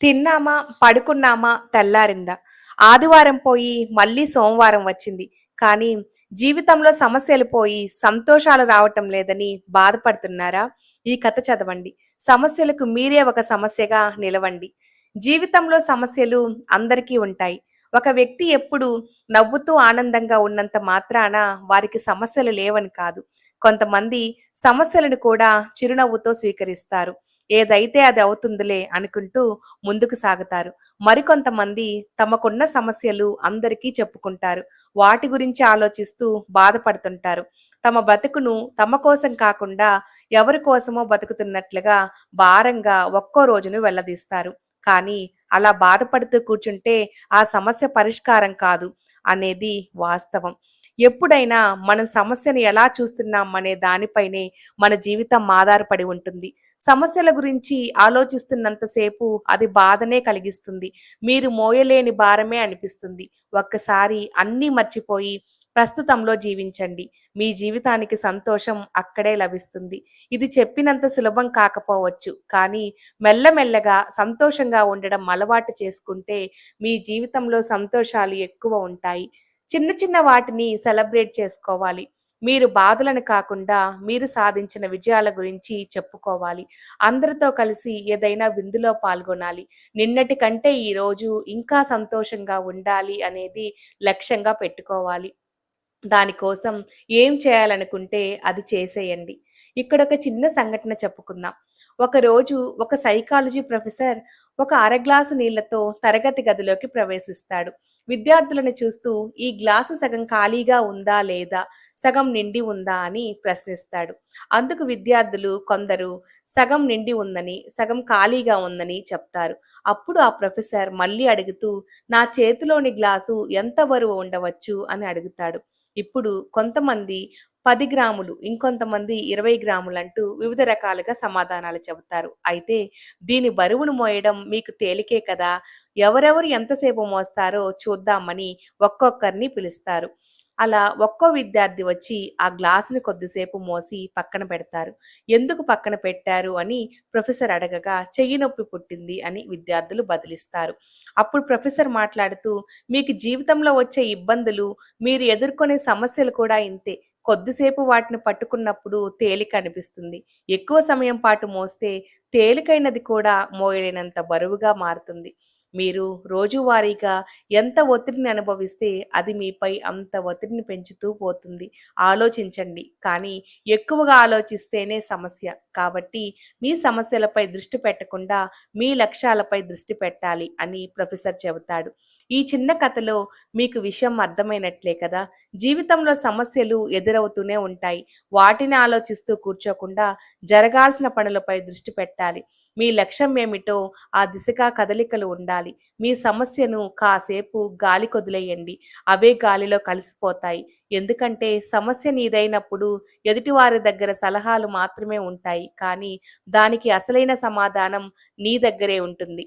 తిన్నామా, పడుకున్నామా, తెల్లారిందా? ఆదివారం పోయి మళ్ళీ సోమవారం వచ్చింది. కానీ జీవితంలో సమస్యలు పోయి సంతోషాలు రావటం లేదని బాధపడుతున్నారా? ఈ కథ చదవండి. సమస్యలకు మీరే ఒక సమస్యగా నిలవండి. జీవితంలో సమస్యలు అందరికీ ఉంటాయి. ఒక వ్యక్తి ఎప్పుడు నవ్వుతూ ఆనందంగా ఉన్నంత మాత్రాన వారికి సమస్యలు లేవని కాదు. కొంతమంది సమస్యలను కూడా చిరునవ్వుతో స్వీకరిస్తారు. ఏదైతే అది అవుతుందిలే అనుకుంటూ ముందుకు సాగుతారు. మరికొంతమంది తమకున్న సమస్యలు అందరికీ చెప్పుకుంటారు. వాటి గురించి ఆలోచిస్తూ బాధపడుతుంటారు. తమ బతుకును తమ కోసం కాకుండా ఎవరి కోసమో బతుకుతున్నట్లుగా భారంగా ఒక్కో రోజును వెళ్లదీస్తారు. కానీ అలా బాధపడుతూ కూర్చుంటే ఆ సమస్య పరిష్కారం కాదు అనేది వాస్తవం. ఎప్పుడైనా మనం సమస్యను ఎలా చూస్తున్నాం అనే దానిపైనే మన జీవితం ఆధారపడి ఉంటుంది. సమస్యల గురించి ఆలోచిస్తున్నంతసేపు అది బాధనే కలిగిస్తుంది. మీరు మోయలేని భారమే అనిపిస్తుంది. ఒక్కసారి అన్నీ మర్చిపోయి ప్రస్తుతంలో జీవించండి. మీ జీవితానికి సంతోషం అక్కడే లభిస్తుంది. ఇది చెప్పినంత సులభం కాకపోవచ్చు. కానీ మెల్లమెల్లగా సంతోషంగా ఉండడం అలవాటు చేసుకుంటే మీ జీవితంలో సంతోషాలు ఎక్కువ ఉంటాయి. చిన్న చిన్న వాటిని సెలబ్రేట్ చేసుకోవాలి. మీరు బాధలను కాకుండా మీరు సాధించిన విజయాల గురించి చెప్పుకోవాలి. అందరితో కలిసి ఏదైనా విందులో పాల్గొనాలి. నిన్నటి కంటే ఈరోజు ఇంకా సంతోషంగా ఉండాలి అనేది లక్ష్యంగా పెట్టుకోవాలి. దానికోసం ఏం చేయాలనుకుంటే అది చేసేయండి. ఇక్కడొక చిన్న సంఘటన చెప్పుకుందాం. ఒకరోజు ఒక సైకాలజీ ప్రొఫెసర్ ఒక అర గ్లాసు నీళ్లతో తరగతి గదిలోకి ప్రవేశిస్తాడు. విద్యార్థులను చూస్తూ ఈ గ్లాసు సగం ఖాళీగా ఉందా లేదా, సగం నిండి ఉందా అని ప్రశ్నిస్తాడు. అందుకు విద్యార్థులు కొందరు సగం నిండి ఉందని, సగం ఖాళీగా ఉందని చెప్తారు. అప్పుడు ఆ ప్రొఫెసర్ మళ్ళీ అడుగుతూ నా చేతిలోని గ్లాసు ఎంత బరువు ఉండవచ్చు అని అడుగుతాడు. ఇప్పుడు కొంతమంది 10 గ్రాములు, ఇంకొంతమంది 20 గ్రాములంటూ వివిధ రకాలుగా సమాధానాలు చెబుతారు. అయితే దీని బరువును మోయడం మీకు తేలికే కదా! ఎవరెవరు ఎంతసేపు మోస్తారో చూద్దామని ఒక్కొక్కరిని పిలుస్తారు. అలా ఒక్కో విద్యార్థి వచ్చి ఆ గ్లాసుని కొద్దిసేపు మోసి పక్కన పెడతారు. ఎందుకు పక్కన పెట్టారు అని ప్రొఫెసర్ అడగగా చెయ్యి నొప్పి పుట్టింది అని విద్యార్థులు బదిలిస్తారు. అప్పుడు ప్రొఫెసర్ మాట్లాడుతూ మీకు జీవితంలో వచ్చే ఇబ్బందులు, మీరు ఎదుర్కొనే సమస్యలు కూడా ఇంతే. కొద్దిసేపు వాటిని పట్టుకున్నప్పుడు తేలిక అనిపిస్తుంది. ఎక్కువ సమయం పాటు మోస్తే తేలికైనది కూడా మోయలేనంత బరువుగా మారుతుంది. మీరు రోజువారీగా ఎంత ఒత్తిడిని అనుభవిస్తే అది మీపై అంత ఒత్తిడిని పెంచుతూ పోతుంది. ఆలోచించండి. కానీ ఎక్కువగా ఆలోచిస్తేనే సమస్య. కాబట్టి మీ సమస్యలపై దృష్టి పెట్టకుండా మీ లక్ష్యాలపై దృష్టి పెట్టాలి అని ప్రొఫెసర్ చెబుతాడు. ఈ చిన్న కథలో మీకు విషయం అర్థమైనట్లే కదా! జీవితంలో సమస్యలు ఎదురవుతూనే ఉంటాయి. వాటిని ఆలోచిస్తూ కూర్చోకుండా జరగాల్సిన పనులపై దృష్టి పెట్టాలి. మీ లక్ష్యం ఏమిటో ఆ దిశగా కదలికలు ఉండాలి. మీ సమస్యను కాసేపు గాలికొదిలేయండి. అవే గాలిలో కలిసిపోతాయి. ఎందుకంటే సమస్య నీదైనప్పుడు ఎదుటివారి దగ్గర సలహాలు మాత్రమే ఉంటాయి. కానీ దానికి అసలైన సమాధానం నీ దగ్గరే ఉంటుంది.